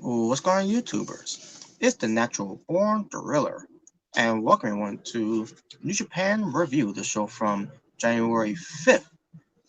What's going on, YouTubers? It's the Natural Born Thriller, and welcome everyone to New Japan Review, the show from January 5th,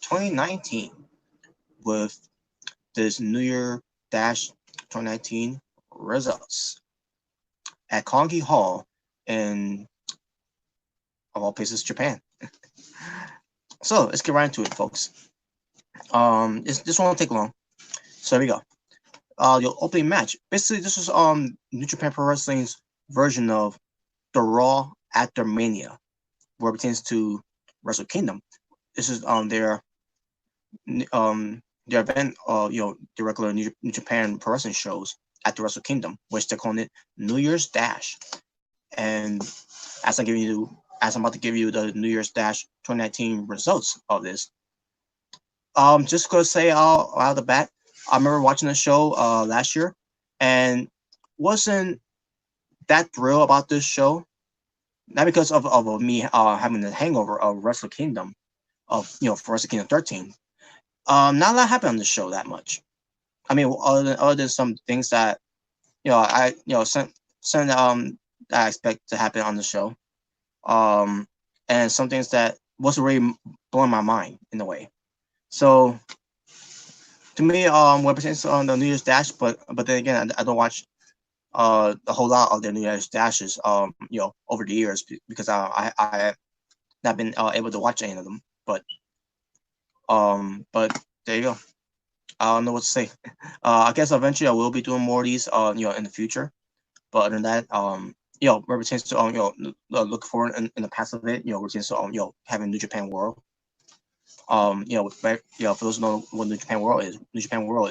2019, with this New Year Dash 2019 results at Kongi Hall in, of all places, Japan. So let's get right into it, folks. This won't take long. So here we go. Your opening match. Basically, this is New Japan Pro Wrestling's version of the Raw after Mania, where it pertains to Wrestle Kingdom. This is their event, the regular New Japan Pro Wrestling shows at the Wrestle Kingdom, which they're calling it New Year's Dash. And as I'm about to give you the New Year's Dash 2019 results of this, just gonna say out of the bat, I remember watching the show last year and wasn't that thrilled about this show. Not because of me having the hangover of Wrestle Kingdom, for Wrestle Kingdom 13. Not a lot happened on the show that much. I mean, other than some things that some that I expect to happen on the show, and some things that wasn't really blowing my mind in a way. So to me, what pertains on the New Year's Dash, but then again, I don't watch a whole lot of their New Year's Dashes, over the years because I have not been able to watch any of them. But there you go. I don't know what to say. I guess eventually I will be doing more of these, in the future. But other than that, where it pertains to, look forward in the past of it, where it pertains to, having New Japan World. For those who know what New Japan World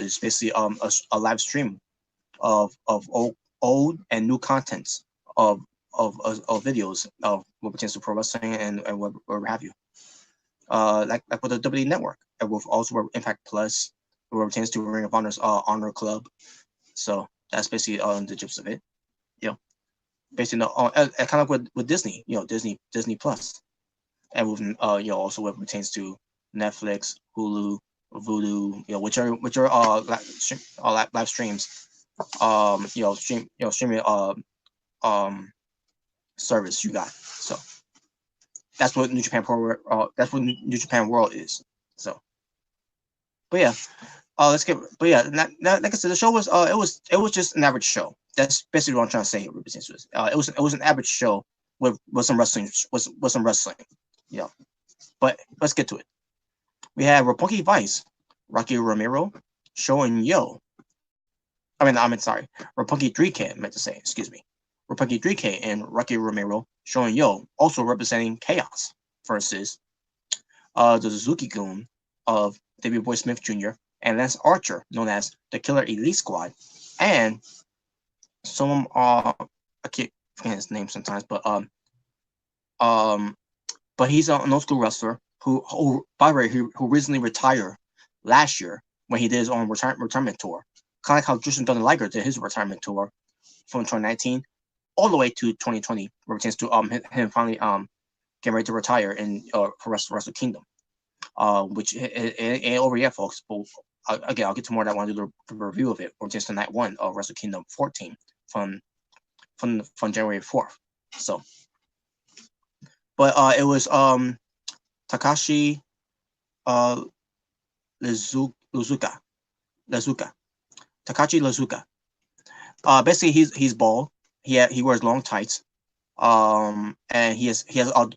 is basically a live stream of old and new contents of videos of what pertains to pro wrestling and what have you. Like with the WWE Network, and with also Impact Plus, where it pertains to Ring of Honor's Honor Club. So that's basically the gist of it. Basically, kind of with Disney, Disney Plus, and with also what pertains to Netflix, Hulu, Vudu, which are live streams, streaming service you got. So that's what New Japan that's what New Japan World is. So, but yeah, let's get. But yeah, like I said, the show was it was just an average show. That's basically what I'm trying to say here. It was an average show with some wrestling But let's get to it. We have Roppongi Vice, Rocky Romero, showing Yo. Sorry, Roppongi 3K, I meant to say, excuse me. Roppongi 3K and Rocky Romero, showing Yo, also representing Chaos, versus the Suzuki-gun of Davey Boy Smith Jr. and Lance Archer, known as the Killer Elite Squad, and some I keep forgetting his name sometimes, but he's an old school wrestler who by the way, who recently retired last year when he did his own retirement tour. Kind of like how Justin Thunder Liger did his retirement tour from 2019 all the way to 2020, where it pertains to him finally getting ready to retire in for Wrestle Kingdom. Which ain't over yet, folks. But again, I'll get to more of that when I do the review of it, or just the night one of Wrestle Kingdom 14 from January 4th. So, but it was Takahashi Lazuka. Takahashi Lazuka. Basically he's bald. He wears long tights. And he has a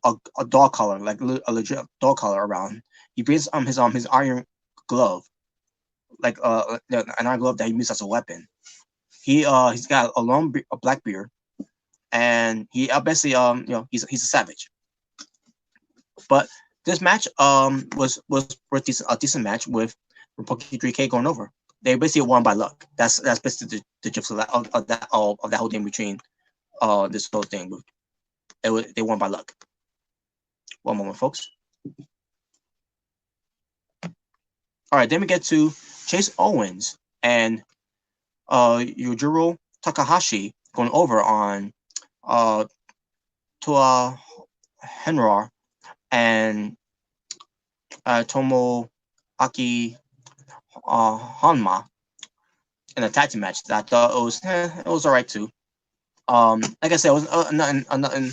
dog collar, like a legit dog collar around. He brings his iron glove, like an iron glove that he uses as a weapon. He's got a black beard, and he basically he's a savage. But this match was a decent match with Roppongi 3K going over. They basically won by luck. That's basically the gist of that whole thing between this whole thing. They won by luck. One moment, folks. All right, then we get to Chase Owens and Yujiro Takahashi going over on Toa Henrar and Tomoaki Hanma in a tag team match. I thought it was alright too. Like I said, it was nothing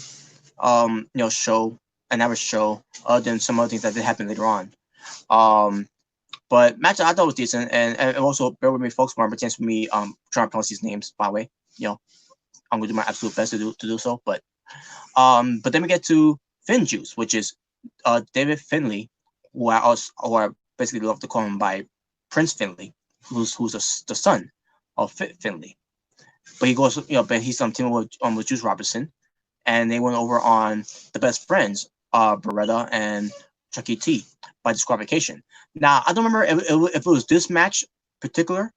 show an average show other than some other things that did happen later on. Um, but match I thought was decent, and also bear with me, folks, when it pertains to me trying to pronounce these names. By the way, I'm gonna do my absolute best to do so. But then we get to Finn Juice, which is David Finley, who I basically love to call him by Prince Finley, who's the son of Finley. But he goes, but he's on team with Juice Robinson, and they went over on the best friends, Beretta and Chucky T, by disqualification. Now I don't remember if it was this match particular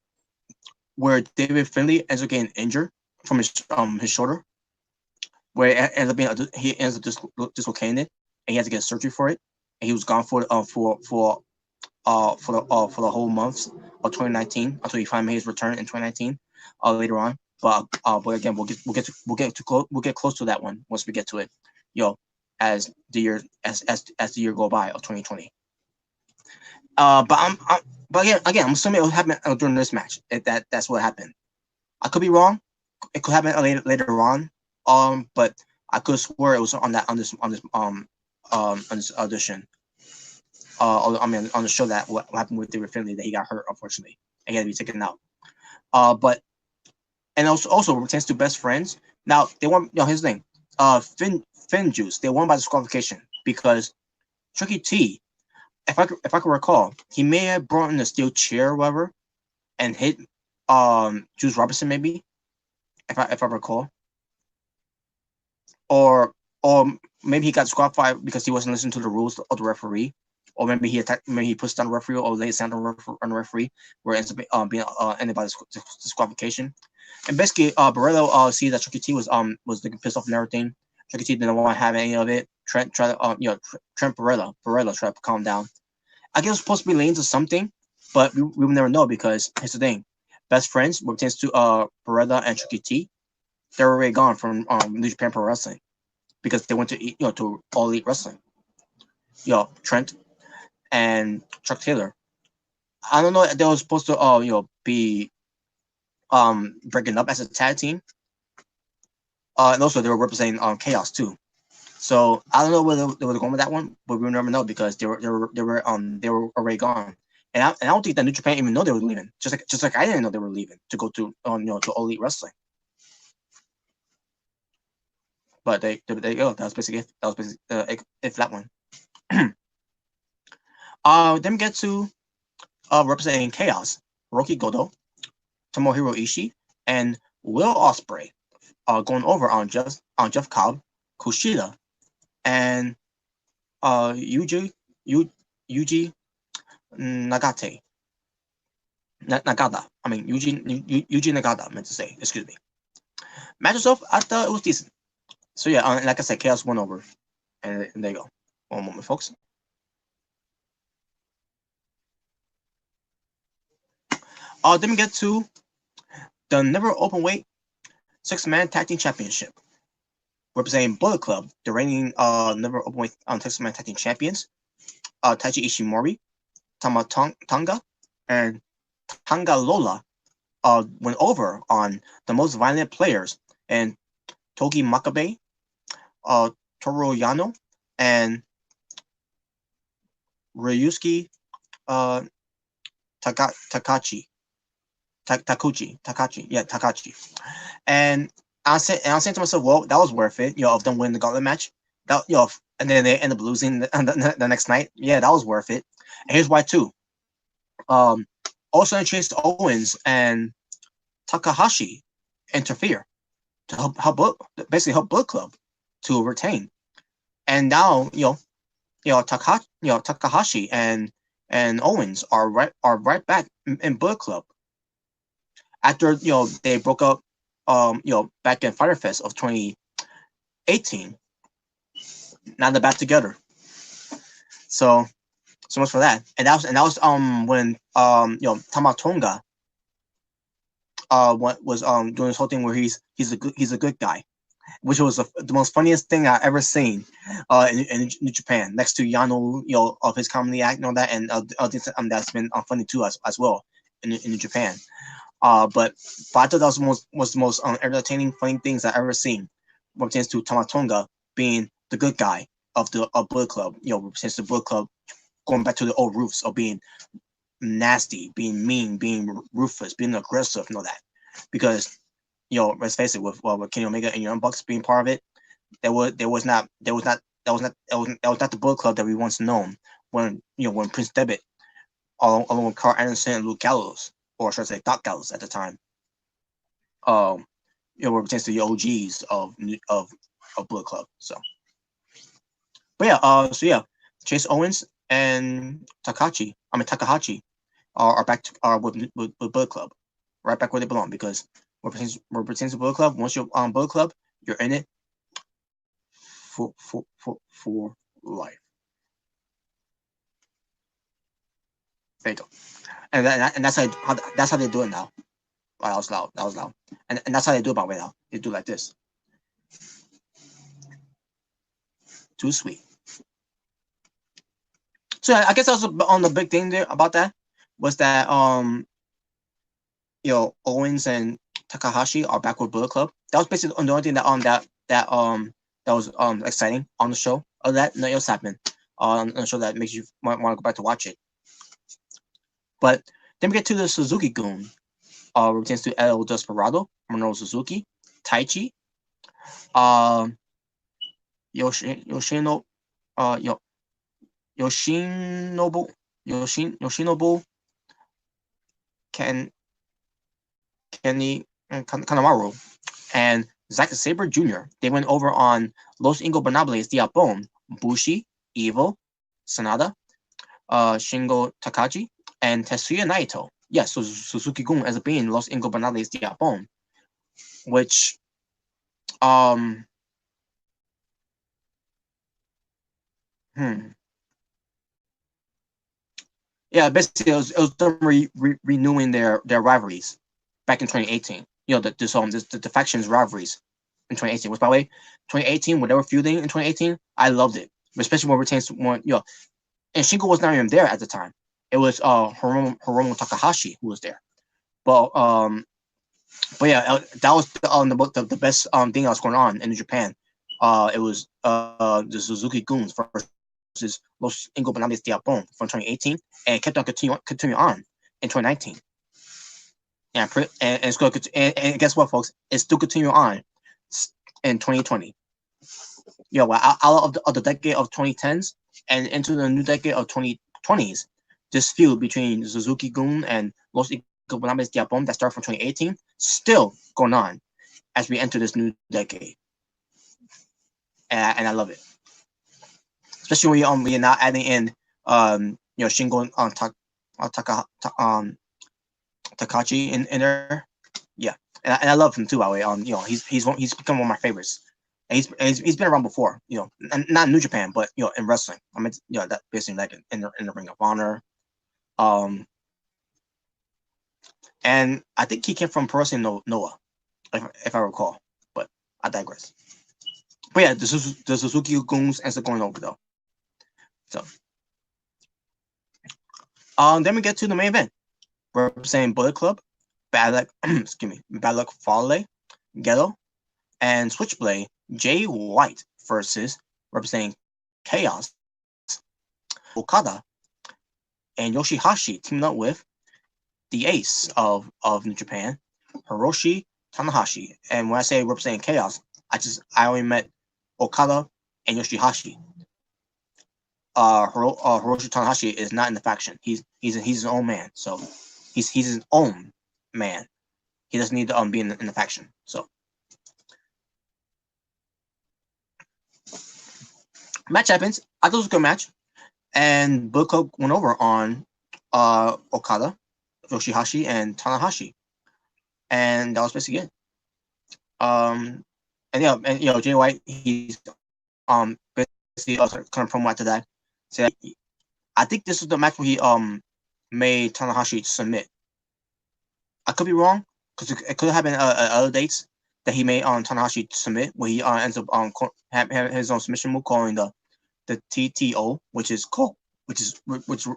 where David Finley ends up getting injured from his shoulder, where it ends up being he ends up dislocating it, and he had to get surgery for it, and he was gone for the whole month of 2019 until he finally made his return in 2019 later on. But again, we'll get close to that one once we get to it, as the year go by of 2020. But again, I'm assuming it will happen during this match. That's what happened. I could be wrong. It could happen later on. But I could swear it was on this audition. I mean, on the show that what happened with David Finley, that he got hurt, unfortunately, and he had to be taken out. But and also pertains to best friends. Now they won. Here's the thing. Finn Juice, they won by disqualification because Chucky T, if I can recall, he may have brought in a steel chair or whatever, and hit Juice Robinson, maybe, if I recall, or maybe he got disqualified because he wasn't listening to the rules of the referee, or maybe he pushed down the referee or laid down on the referee, where it ends up being ended by disqualification. And basically, Barreto sees that Chucky T was looking pissed off and everything. Chucky T didn't want to have any of it. Trent tried to Trent Barreto tried to calm down. I guess it was supposed to be leading to something, but we will never know because here's the thing: best friends, when it pertains to Barreto and Chucky T, they're already gone from New Japan Pro Wrestling because they went to to All Elite Wrestling. Trent and Chuck Taylor. I don't know if they were supposed to be breaking up as a tag team. And also they were representing Chaos too. So I don't know where they were going with that one, but we'll never know because they were already gone. And I don't think that New Japan even know they were leaving. Just like I didn't know they were leaving to go to to All Elite Wrestling. But there you go. That was basically it. That was basically it for that one. Then we get to representing Chaos, Roki Goto, Tomohiro Ishii, and Will Ospreay going over on Jeff Cobb, Kushida, and Yuji Nagata. Nagata. I mean Yuji Nagata. I meant to say. Excuse me. Match itself, I thought it was decent. So yeah, like I said, Chaos won over, and there you go. One moment, folks. Then we get to the Never Openweight 6-man Tag Team Championship, representing Bullet Club, the reigning Never Openweight 6-man Tag Team Champions, Taiji Ishimori, Tama Tonga, and Tanga Lola went over on the Most Violent Players and Togi Makabe, Toru Yano, and Ryusuke Takahashi. Takahashi. And I was saying to myself, well, that was worth it, of them winning the gauntlet match. That, and then they end up losing the next night. Yeah, that was worth it. And here's why too. Also introduced Owens and Takahashi interfere to help Bullet Club to retain. And now, Takahashi and Owens are right back in Bullet Club after they broke up back in Fyter Fest of 2018. Now they're back together. So much for that. And that was when Tama Tonga was doing this whole thing where he's a good guy, which was the most funniest thing I ever seen in New Japan, next to Yano, of his comedy act and all that, and that's been funny too as well in New Japan. But I thought that was the most entertaining, funny things I ever seen. When it pertains to Tamatonga being the good guy of the Bullet Club, since the Bullet Club going back to the old roots of being nasty, being mean, being ruthless, being aggressive, and all that. Because let's face it, with Kenny Omega and Young Bucks being part of it, that was not the Bullet Club that we once known when Prince Devitt, along with Carl Anderson and Luke Gallows, or should I say Doc Gallows at the time, um, were potentially the OGs of Bullet Club. So, Chase Owens and Takahashi are back with Bullet Club, right back where they belong, because we're pertains to Bullet Club. Once you're on Bullet Club, you're in it for life. There you go. And that's how they do it now. Oh, that was loud. That was loud. And that's how they do it, by the way. Now they do like this. Too sweet. So I guess also on the big thing there about that was that Owens and Takahashi are back with Bullet Club. That was basically the only thing that was exciting on the show. Other than that, nothing else happened on the show that makes you might want to go back to watch it. But then we get to the Suzuki Gun. Pertains to El Desperado, Minoru Suzuki, Taichi, Yoshinobu, Yoshinobu, Kenny Kanemaru, and Zack Sabre Jr. They went over on Los Ingobernables de Japón, Bushi, Evil, Sanada, Shingo Takagi, and Tetsuya Naito. Yes, so Suzuki Gun as being Los Ingobernables de Japón, which yeah, basically it was them renewing their rivalries back in 2018. The factions rivalries in 2018. Which, by the way, 2018, when they were feuding in 2018, I loved it, especially when it pertains to one. And Shingo was not even there at the time. It was Hiromu Takahashi who was there. But yeah, that was the best thing that was going on in Japan. It was the Suzuki Guns versus Los Ingobernables de Japón from 2018, and it kept on continue on in 2019. And it's going to, and guess what, folks? It's still continuing on in 2020. Out of the decade of 2010s and into the new decade of 2020s, this feud between Suzuki Gun and Los Ingobernables de Japón that started from 2018 still going on as we enter this new decade, and I love it, especially when we are now adding in Shingo Takahashi in there. Yeah, and I love him too, by the way. He's become one of my favorites. And he's been around before, not in New Japan, but in wrestling. I mean, that basically like in the Ring of Honor. And I think he came from Pro Wrestling Noah, if I recall. But I digress. But yeah, the Suzuki Guns ends up going over though. So, then we get to the main event. Representing Bullet Club, Bad Luck Fale, Ghetto, and Switchblade, Jay White versus representing Chaos, Okada, and Yoshihashi teaming up with the ace of New Japan, Hiroshi Tanahashi. And when I say representing Chaos, I only met Okada and Yoshihashi. Hiroshi Tanahashi is not in the faction. He's his own man. So he's his own man. He doesn't need to be in the faction. So match happens. I thought it was a good match, and Bullet Club went over on Okada, Yoshihashi, and Tanahashi, and that was basically it. And Jay White, he's basically also kind of promo after that. So I think this is the match where he made Tanahashi submit. I could be wrong because it could have been other dates that he made on Tanahashi submit, where he ends up having his own submission move calling the TTO, which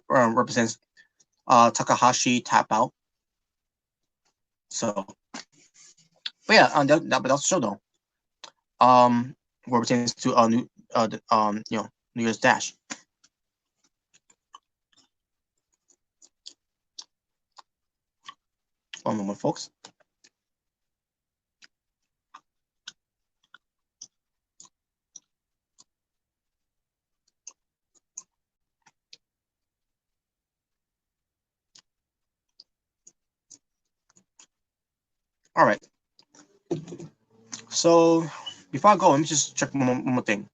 represents Takahashi tap out. So, but yeah, but that's the show though. Where it pertains to New Year's Dash. One moment, folks. All right. So before I go, let me just check one more thing.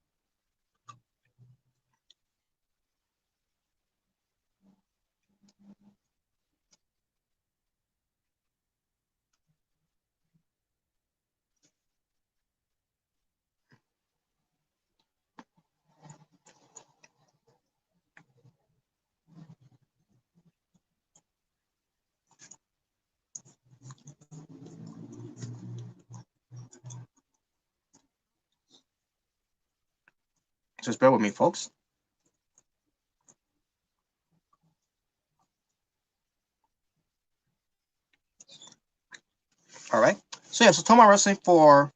Just bear with me, folks. All right. So yeah, so Toma Wrestling for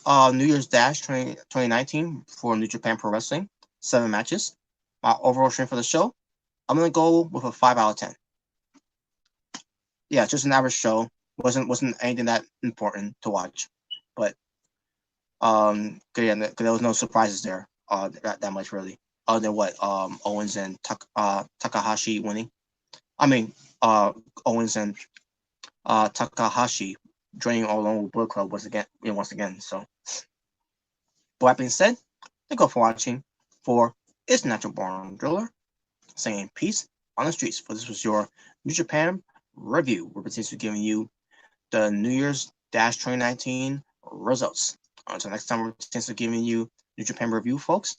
New Year's Dash 2019 for New Japan Pro Wrestling, 7 matches. My overall rating for the show, I'm gonna go with a 5 out of 10. Yeah, just an average show. Wasn't anything that important to watch, but yeah, there was no surprises there. That much really. Other than what Owens and Takahashi winning. I mean, Owens and Takahashi joining all along with Bullet Club once again. So, with that being said, thank you for watching. For It's Natural Born Driller, saying peace on the streets. For this was your New Japan review. We're potentially giving you the New Year's Dash 2019 results. Until next time, we're potentially giving you New Japan review, folks.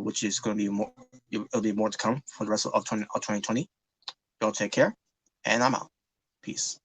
Which is going to be more. It'll be more to come for the rest of 2020. Y'all take care, and I'm out. Peace.